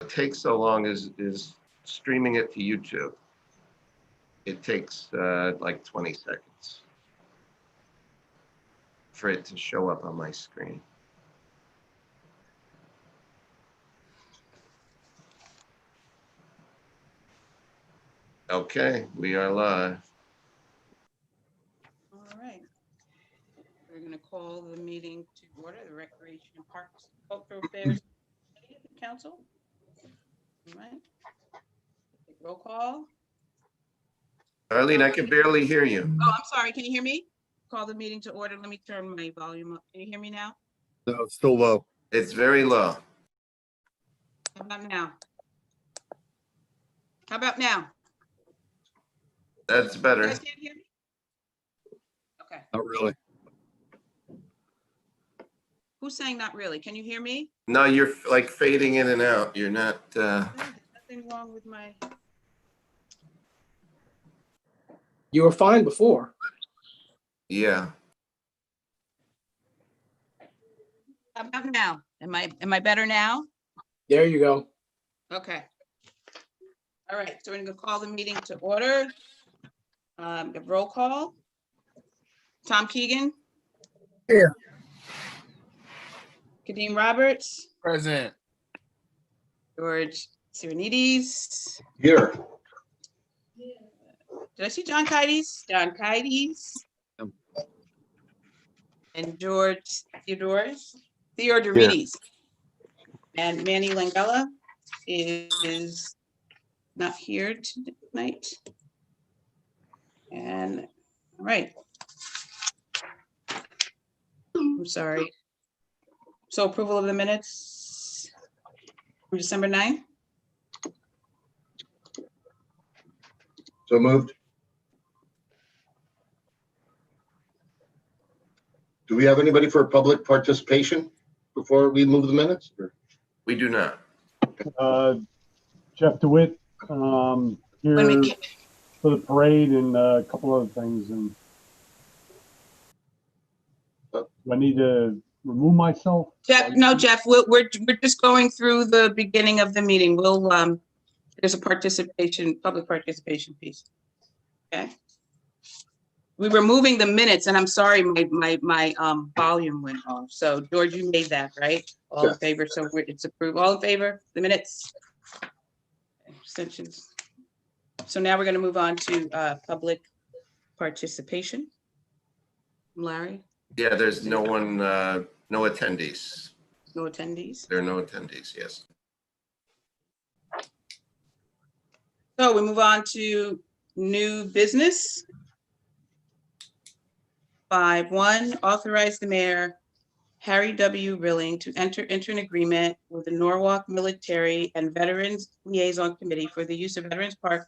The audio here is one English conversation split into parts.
It takes so long is streaming it to YouTube. It takes like 20 seconds for it to show up on my screen. Okay, we are live. All right. We're going to call the meeting to order, the Recreation and Parks Cultural Affairs Council. All right. Roll call. Arlene, I can barely hear you. Oh, I'm sorry. Can you hear me? Call the meeting to order. Let me turn my volume up. Can you hear me now? No, it's still low. It's very low. How about now? How about now? That's You better. guys can't hear me? Okay. Not really. Who's saying not really? Can you hear me? No, you're like fading in and out. You're not. There's nothing wrong with my. You were fine before. Yeah. How about now? Am I better now? There you go. Okay. All right, so we're gonna call the meeting to order. The roll call. Tom Keegan. Here. Kadeem Roberts, Present. George Sirenides. Here. Did I see John Kites? John Kites. Yep. And George Theodorides. And Manny Langella is not here tonight. And, all right. I'm sorry. So approval of the minutes from December 9th. So moved. Do we have anybody for public participation before we move the minutes? Or- We do not. Jeff DeWitt, Wait here a minute. for the parade and a couple other things. And do I need to remove myself? Jeff, no, Jeff, we're just going through the beginning of the meeting. We'll, there's a public participation piece. Okay. We were moving the minutes and I'm sorry, my volume went off. So George, you made that, right? All in favor, so it's approved. All in favor, the minutes? Abstentions. So now we're gonna move on to public participation. Larry, Yeah, there's no one, no attendees. no attendees. There are no attendees, yes. So we move on to new business. 5.1, authorize the mayor, Harry W. Rilling, to enter into an agreement with the Norwalk Military and Veterans Liaison Committee for the use of Veterans Park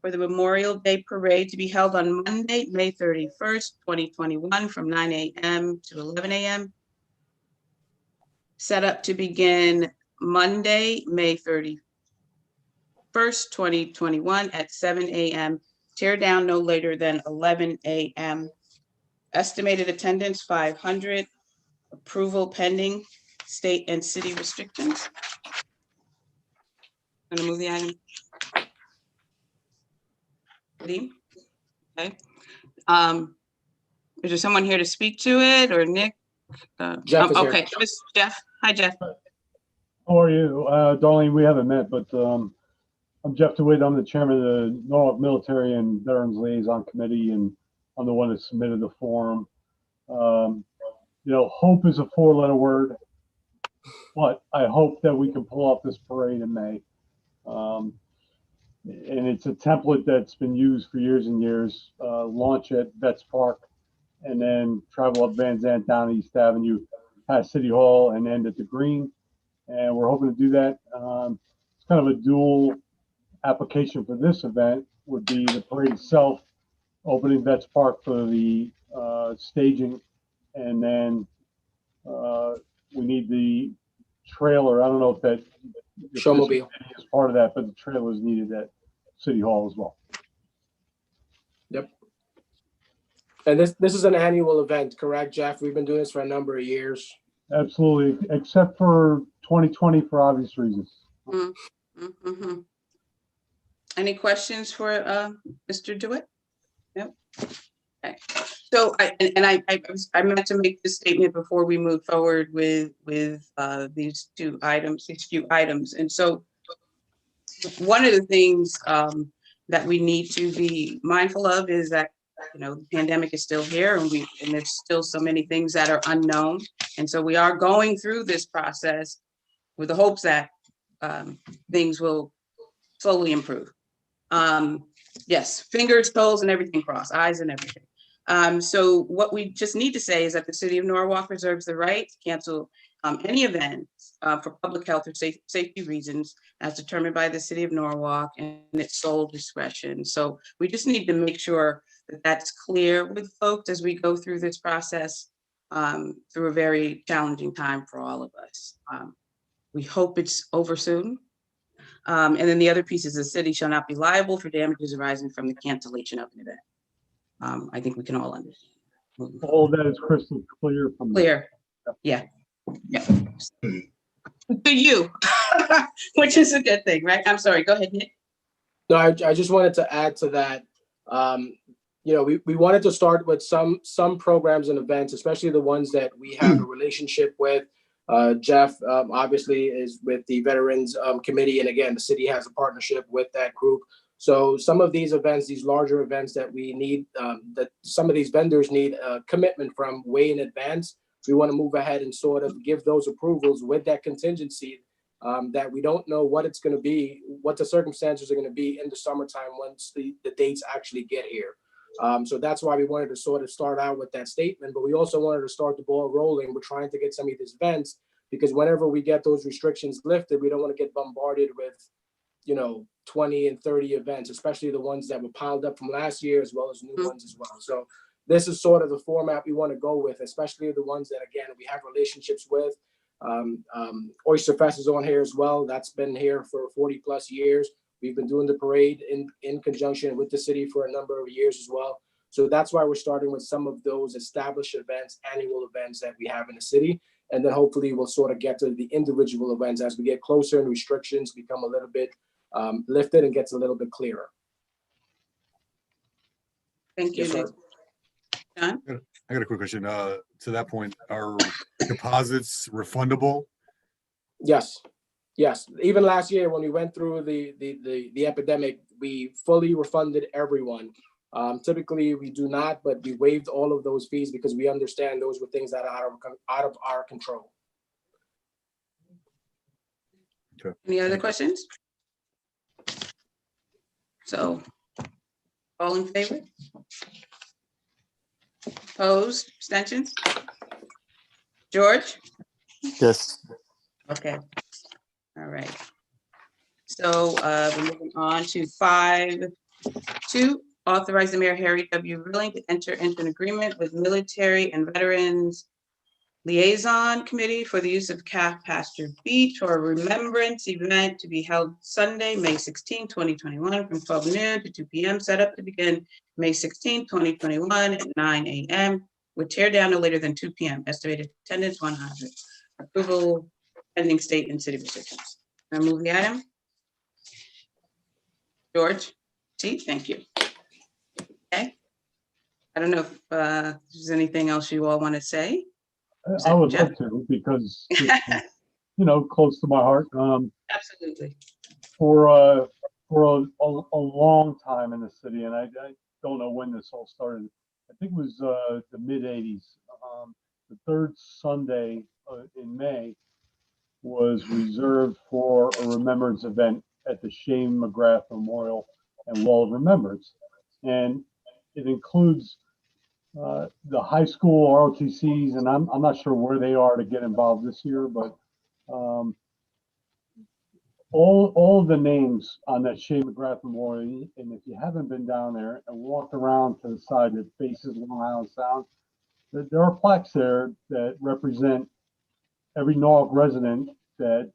for the Memorial Day Parade to be held on Monday, May 31st, 2021, from 9 a.m. to 11 a.m. Set up to begin Monday, May 31st, 2021 at 7 a.m. Tear down no later than 11 a.m. Estimated attendance 500. Approval pending state and city restrictions. I'm gonna move the item. Kadeem? Okay. Is there someone here to speak to it or Nick? Jeff is here. Okay, Jeff. Hi, Jeff. How are you? Darlene, we haven't met, but I'm Jeff DeWitt. I'm the chairman of the Norwalk Military and Veterans Liaison Committee, and I'm the one that submitted the form. You know, hope is a four-letter word, but I hope that we can pull off this parade in May. And it's a template that's been used for years and years. Launch at Vets Park, and then travel up Van Zandt down East Avenue, past City Hall, and end at the Green. And we're hoping to do that. It's kind of a dual application for this event. Would be the parade itself, opening Vets Park for the staging, and then we need the trailer. I don't know if that Showmobile. is part of that, but the trailer is needed at City Hall as well. Yep. And this is an annual event, correct, Jeff? We've been doing this for a number of years. Absolutely, except for 2020 for obvious reasons. Mhm. Any questions for Mr. DeWitt? No? Okay. So I meant to make this statement before we move forward with these few items. And so one of the things that we need to be mindful of is that, you know, the pandemic is still here, and there's still so many things that are unknown. And so we are going through this process with the hopes that things will slowly improve. Yes, fingers, toes, and everything crossed, eyes and everything. So what we just need to say is that the city of Norwalk reserves the right to cancel any events for public health or safety reasons as determined by the city of Norwalk and its sole discretion. So we just need to make sure that that's clear with folks as we go through this process through a very challenging time for all of us. We hope it's over soon. And then the other piece is the city shall not be liable for damages arising from the cancellation of an event. I think we can all understand. All of that is crystal clear from. Clear, yeah. To you, which is a good thing, right? I'm sorry, go ahead, Nick. No, I just wanted to add to that. You know, we wanted to start with some programs and events, especially the ones that we have a relationship with. Jeff obviously is with the Veterans Committee, and again, the city has a partnership with that group. So some of these events, these larger events that we need, that some of these vendors need a commitment from way in advance. We want to move ahead and sort of give those approvals with that contingency that we don't know what it's going to be, what the circumstances are going to be in the summertime once the dates actually get here. So that's why we wanted to sort of start out with that statement, but we also wanted to start the ball rolling. We're trying to get some of these events because whenever we get those restrictions lifted, we don't want to get bombarded with, you know, 20 and 30 events, especially the ones that were piled up from last year, as well as new ones as well. So this is sort of the format we want to go with, especially the ones that, again, we have relationships with. Oyster Fest is on here as well. That's been here for 40 plus years. We've been doing the parade in conjunction with the city for a number of years as well. So that's why we're starting with some of ththose established events, annual events that we have in the city. And then hopefully we'll sort of get to the individual events as we get closer and restrictions become a little bit lifted and gets a little bit clearer. Thank you, Yes, Nick. sir. John? I got a quick question. To that point, are deposits refundable? Yes. Even last year when we went through the epidemic, we fully refunded everyone. Typically we do not, but we waived all of those fees because we understand those were things that are out of our control. Okay. Any other questions? So, all in favor? Opposed, abstentions? George? Yes. Okay. All right. So we're moving on to 5.2, authorize the Mayor Harry W. Rilling to enter into an agreement with Military and Veterans Liaison Committee for the use of Calf Pasture Beach for a remembrance event to be held Sunday, May 16, 2021, from 12 noon to 2 p.m. Set up to begin May 16, 2021 at 9 a.m. with tear down no later than 2 p.m. Estimated attendance 100. Approval pending state and city restrictions. Can I move the item? George? T, thank you. Okay. I don't know if there's anything else you all want to say. I would Jeff? love to because, it's, you know, close to my heart. Absolutely. For a long time in the city, and I don't know when this all started. I think it was the mid 80s. The third Sunday in May was reserved for a remembrance event at the Shane McGrath Memorial and Wall of Remembrance, and it includes the high school ROTCs, and I'm not sure where they are to get involved this year, but all the names on that Shane McGrath Memorial, and if you haven't been down there and walked around to the side that faces Long Island Sound, there are plaques there that represent every Norwalk resident that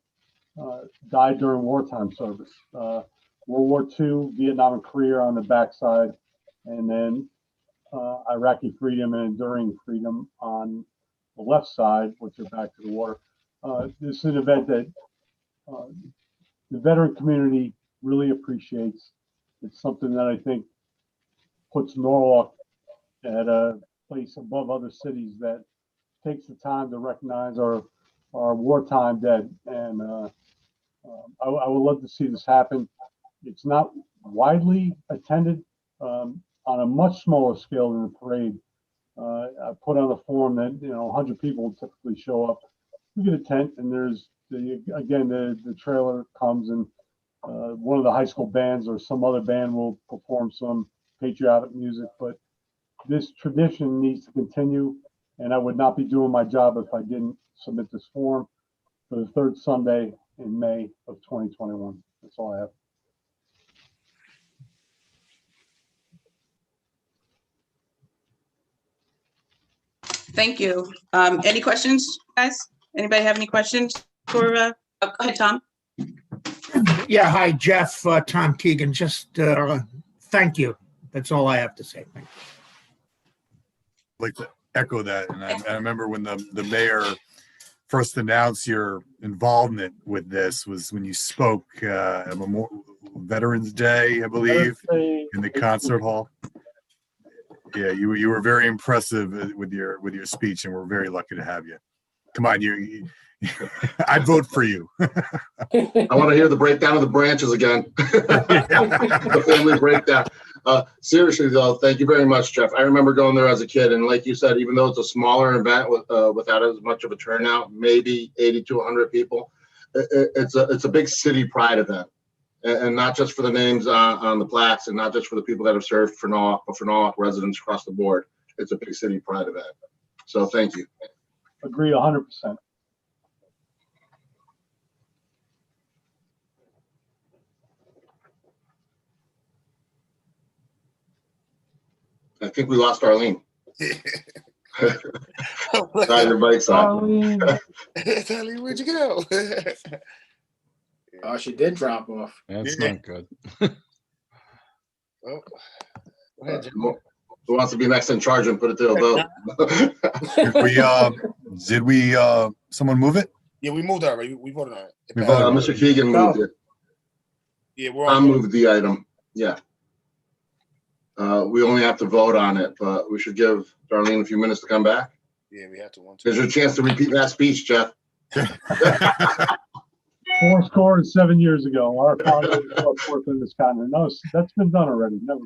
died during wartime service. World War II, Vietnam and Korea on the backside, and then Iraqi freedom and enduring freedom on the left side, which are back to the water. This is an event that the veteran community really appreciates. It's something that I think puts Norwalk at a place above other cities that takes the time to recognize our wartime dead. And I would love to see this happen. It's not widely attended on a much smaller scale than the parade. I put on the form that 100 people typically show up. We get a tent, and there's the trailer comes, and one of the high school bands or some other band will perform some patriotic music. But this tradition needs to continue, and I would not be doing my job if I didn't submit this form for the third Sunday in May of 2021. That's all I have. Thank you. Any questions, guys? Anybody have any questions for, go ahead, Tom? Yeah, hi, Jeff, Tom Keegan, just thank you. That's all I have to say. Thank you. Like to echo that. And I remember when the mayor first announced your involvement with this was when you spoke at Veterans Day, I believe, in the concert hall. Yeah, you were very impressive with your speech, and we're very lucky to have you. Come on, you I'd vote for you. I want to hear the breakdown of the branches again. The family breakdown. Seriously though, thank you very much, Jeff. I remember going there as a kid, and like you said, even though it's a smaller event without as much of a turnout, maybe 80 to 100 people, it's a big city pride event, and not just for the names on the plaques, and not just for the people that have served for Norwalk, but for Norwalk residents across the board. It's a big city pride event. So thank you. Agree 100%. I think we lost Arlene. Ride your bikes on. Arlene, where'd you go? Oh, she did drop off. That's Yeah. not good. Oh, go ahead, Jim. Who wants to be next in charge and put it to a vote? Did we someone move it? Yeah, we moved already. We voted on it. It We passed. voted. Mr. Keegan moved it. Yeah, we're I on. moved the item. Yeah. We only have to vote on it, but we should give Darlene a few minutes to come back. Yeah, we have to. There's your chance to repeat that speech, Jeff. 7 years ago, our father was forth in this continent. No, that's been done already. No.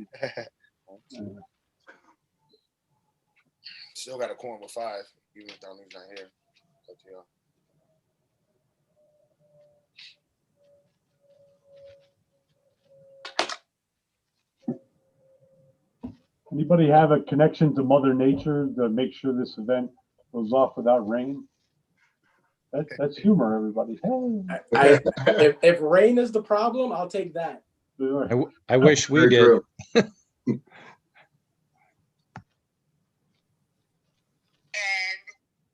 Still got a quorum of 5, even if Darlene's not here. But, yeah. Anybody have a connection to Mother Nature to make sure this event goes off without rain? That's humor, everybody. Hey. If rain is the problem, I'll take that. I wish we Very did. true.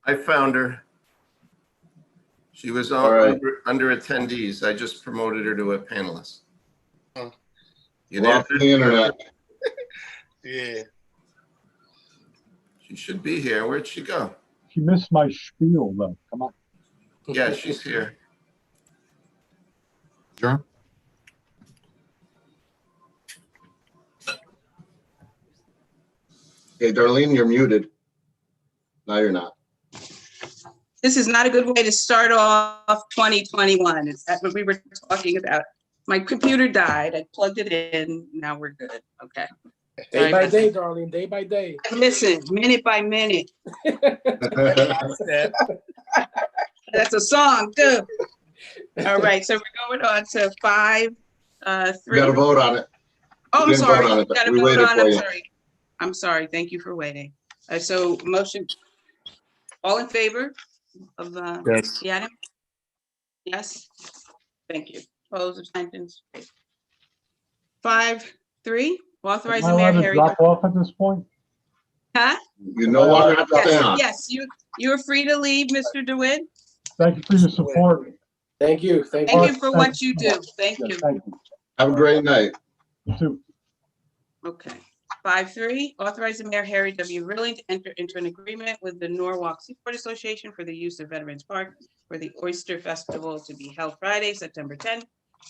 I found her. She was All right. under attendees. I just promoted her to a panelist. Oh. You there? Lost the internet. Yeah. She should be here. Where'd she go? She missed my spiel, though. Come on. Yeah, she's here. Sure. Hey, Darlene, you're muted. No, you're not. This is not a good way to start off 2021. Is that what we were talking about? My computer died. I plugged it in. Now we're good. Okay. Day by day, darling, day by day. Listen, minute by minute. That's a song too. All right, so we're going on to 5, 3. We got to vote on it. Oh, I'm We didn't sorry. vote on it, Gotta we vote waited on, for I'm you. sorry. I'm sorry. Thank you for waiting. So motion, all in favor of Yes. the item? Yes. Thank you. Opposed, abstentions? 5, 3, authorize Am I the mayor allowed to Harry. drop off at this point? Huh? You no longer have to stay Yes, on. yes, you're free to leave, Mr. DeWitt. Thank you for your support. Thank you. Thank Thank you. you for what you do. Thank Yes, you. thank you. Have a great night. You too. Okay. 5.3, authorize the mayor Harry W. Rilling to enter into an agreement with the Norwalk Seaport Association for the use of Veterans Park for the Oyster Festival to be held Friday, September 10,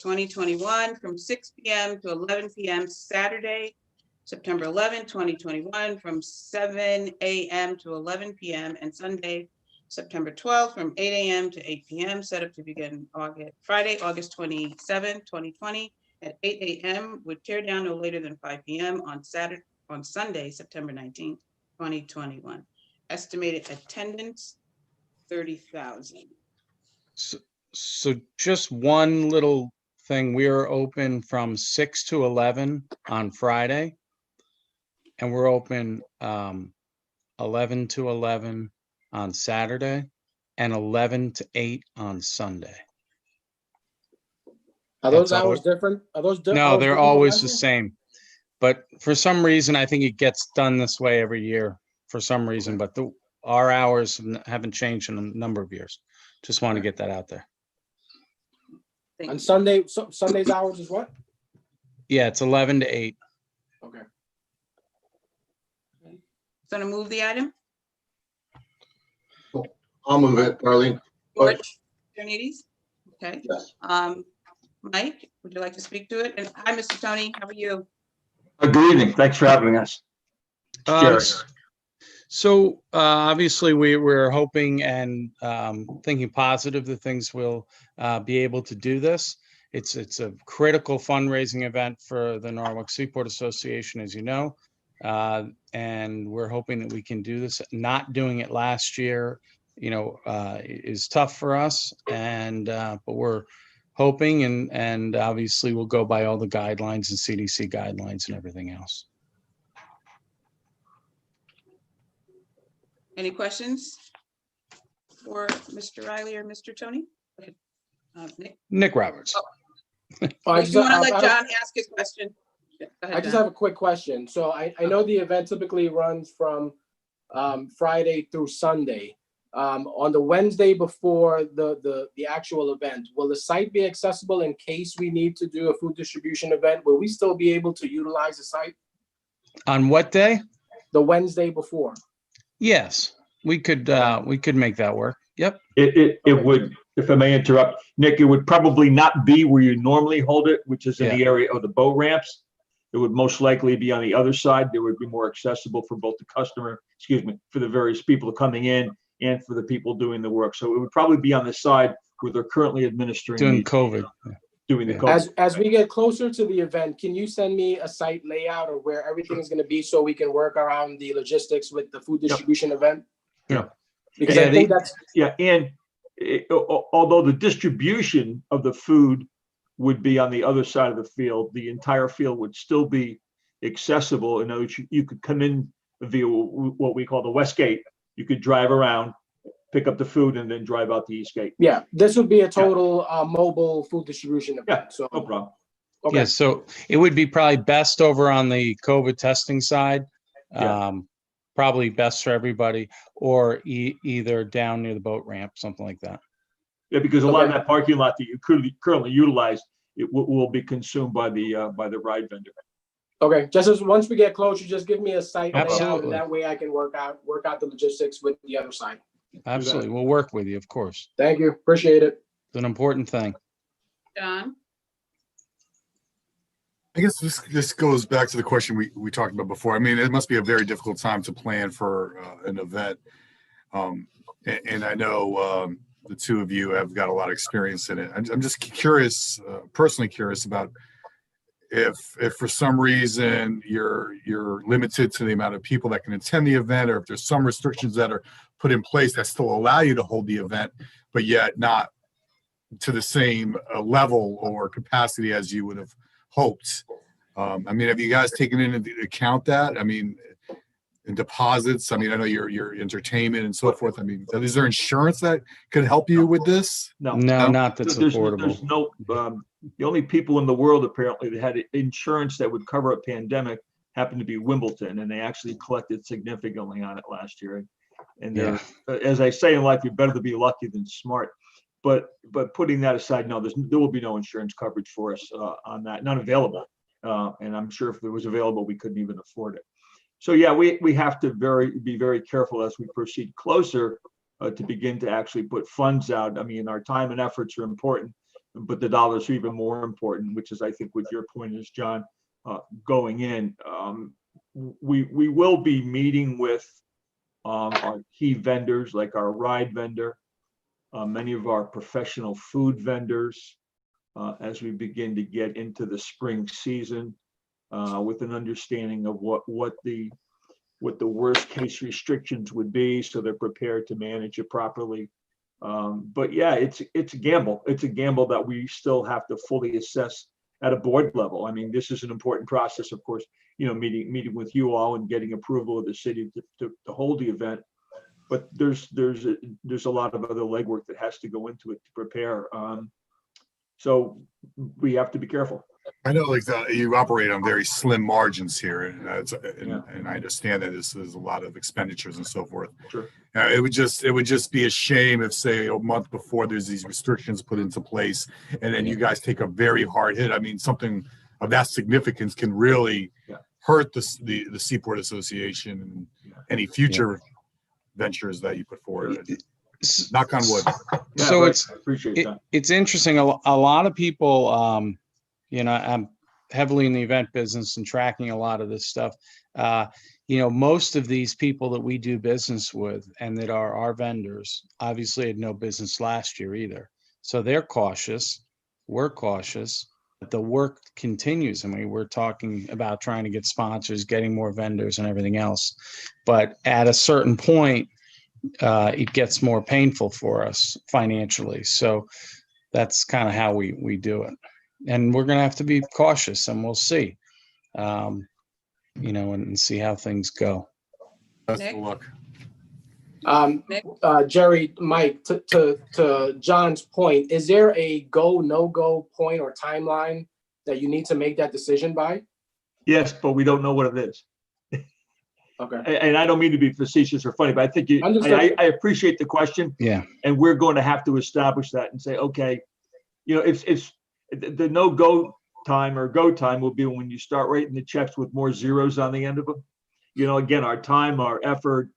2021, from 6 p.m. to 11 p.m. Saturday, September 11, 2021, from 7 a.m. to 11 p.m. and Sunday, September 12th, from 8 a.m. to 8 p.m. Set up to begin Friday, August 27, 2020, at 8 a.m. with tear down no later than 5 p.m. on Sunday, September 19th, 2021. Estimated attendance, 30,000. So just one little thing, we are open from 6 to 11 on Friday. And we're open 11 to 11 on Saturday and 11 to 8 on Sunday. Are those That's all. hours different? Are those No, hours they're different from always last the year? same. But for some reason, I think it gets done this way every year for some reason, but our hours haven't changed in a number of years. Just want to get that out there. Thank On you. Sunday, Sunday's hours is what? Yeah, it's 11 to 8. Okay. Gonna move the item? I'll move it, Darlene. George Ioannidis? Okay. Yes. Mike, would you like to speak to it? And hi, Mr. Tony, how are you? Good evening. Thanks for having us. Um, Jerry. So obviously we're hoping and thinking positive that things will be able to do this. It's a critical fundraising event for the Norwalk Seaport Association, as you know. And we're hoping that we can do this. Not doing it last year, is tough for us. And but we're hoping and obviously we'll go by all the guidelines and CDC guidelines and everything else. Any questions for Mr. Riley or Mr. Tony? Go ahead. Nick? Nick Roberts. I If you want to let I- John ask his question. Go ahead, I just John. have a quick question. So I know the event typically runs from Friday through Sunday. On the Wednesday before the actual event, will the site be accessible in case we need to do a food distribution event? Will we still be able to utilize the site On what day? the Wednesday before? Yes, we could make that work. Yep. It would, if I may interrupt, Nick, it would probably not be where you normally hold it, which is in the area of the boat ramps. It would most likely be on the other side. There would be more accessible for both the customer, for the various people coming in and for the people doing the work. So it would probably be on the side where they're currently administering. Doing COVID. Doing the Yeah. COVID. As we get closer to the event, can you send me a site layout of where everything is going to be so we can work around the logistics with the food distribution event? Yeah. Because Yeah, I think that's Yeah, and although the distribution of the food would be on the other side of the field, the entire field would still be accessible. In other words, you could come in via what we call the West Gate. You could drive around, pick up the food, and then drive out the East Gate. yeah. This would be a total mobile food distribution event. Yeah, So no problem. okay. Yeah, so it would be probably best over on the COVID testing side. Yeah. Probably best for everybody, or either down near the boat ramp, something like that. Yeah, because a lot of Okay. that parking lot that you currently utilize, it will be consumed by the ride vendor. Okay, just as once we get closer, just give me a site layout, Absolutely. and that way I can work out the logistics with the other side. Absolutely. We'll work with you, of course. Thank you, appreciate it. It's an important thing. John? I guess this goes back to the question we talked about before. I mean, it must be a very difficult time to plan for an event. And I know the two of you have got a lot of experience in it. I'm just curious, personally curious about if for some reason you're limited to the amount of people that can attend the event, or if there's some restrictions that are put in place that still allow you to hold the event, but yet not to the same level or capacity as you would have hoped. I mean, have you guys taken into account that? I mean, in deposits, I mean, I know your entertainment and so forth. I mean, is there insurance that could help you with this? No. No, not that's There's affordable. no, the only people in the world apparently that had insurance that would cover a pandemic happened to be Wimbledon, and they actually collected significantly on it last year. And they're, as I say in life, you're better to be lucky than smart. But putting that aside, no, there will be no insurance coverage for us on that, none available. And I'm sure if it was available, we couldn't even afford it. So yeah, we have to be very careful as we proceed closer to begin to actually put funds out. I mean, our time and efforts are important, but the dollars are even more important, which is, I think, what your point is, John, going in. We will be meeting with our key vendors, like our ride vendor, many of our professional food vendors, as we begin to get into the spring season, with an understanding of what the worst case restrictions would be, so they're prepared to manage it properly. But yeah, it's a gamble. It's a gamble that we still have to fully assess at a board level. I mean, this is an important process, of course, meeting with you all and getting approval of the city to hold the event. But there's a lot of other legwork that has to go into it to prepare. So we have to be careful. I know, like, you operate on very slim margins here, and Yeah. and I understand that this is a lot of expenditures and so forth. Sure. It would just be a shame if, say, a month before there's these restrictions put into place, and then you guys take a very hard hit. I mean, something of that significance can really hurt the Seaport Association and any future ventures that you put forward. Knock on wood. Yeah, So right. I appreciate that. it's interesting. A lot of people, I'm heavily in the event business and tracking a lot of this stuff. Most of these people that we do business with and that are our vendors obviously had no business last year either. So they're cautious. We're cautious. But the work continues. I mean, we're talking about trying to get sponsors, getting more vendors and everything else. But at a certain point, it gets more painful for us financially. So that's kind of how we do it. And we're going to have to be cautious, and we'll see, and see how things go. Best Nick? of luck. Jerry, Mike, to John's point, is there a go, no-go point or timeline that you need to make that decision by? Yes, but we don't know what it is. Okay. And I don't mean to be facetious or funny, but I think Understood. I appreciate the question. Yeah. And we're going to have to establish that and say, okay, it's the no-go time or go time will be when you start writing the checks with more zeros on the end of them. Again, our time, our effort,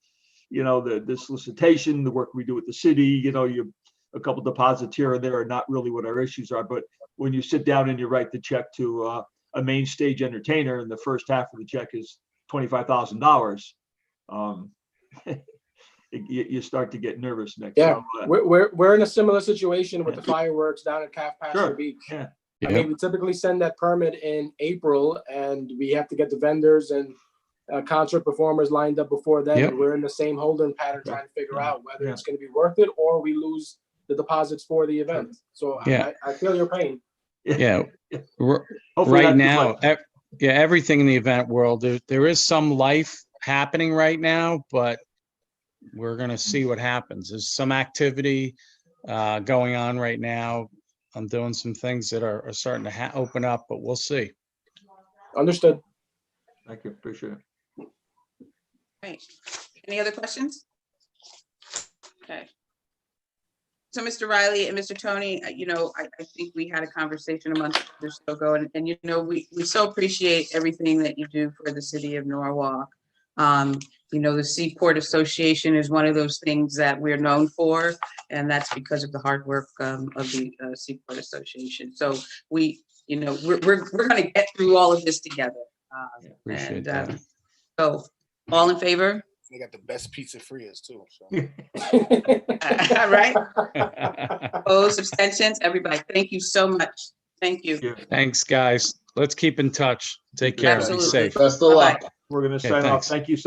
the solicitation, the work we do with the city, a couple deposits here and there are not really what our issues are. But when you sit down and you write the check to a main stage entertainer, and the first half of the check is $25,000, you start to get nervous, Nick. Yeah, So, we're in a similar situation with the fireworks down at Calf Pasture Sure. Beach. Yeah. I mean, we typically send that permit in April, and we have to get the vendors and concert performers lined up before then. Yep. And we're in the same holding pattern trying to figure out whether Yeah. it's going to be worth it or we lose the deposits for the event. So Yeah. I feel your pain. Yeah. Hopefully Right that's now, reflected. everything in the event world, there is some life happening right now, but we're going to see what happens. There's some activity going on right now. I'm doing some things that are starting to open up, but we'll see. Understood. Thank you. Appreciate it. Right. Any other questions? Okay. So Mr. Riley and Mr. Tony, I think we had a conversation a month or so ago, and we so appreciate everything that you do for the city of Norwalk. The Seaport Association is one of those things that we're known for, and that's because of the hard work of the Seaport Association. So we're going to get through all of this together. Appreciate that. So, all in favor? They got the best pizza frias too. So. Right? Opposed, abstentions, everybody. Thank you so much. Thank you. Thanks, guys. Let's keep in touch. Take care. Be Absolutely. safe. Best of luck. Bye-bye. We're going to Okay, sign off. thanks. Thank you so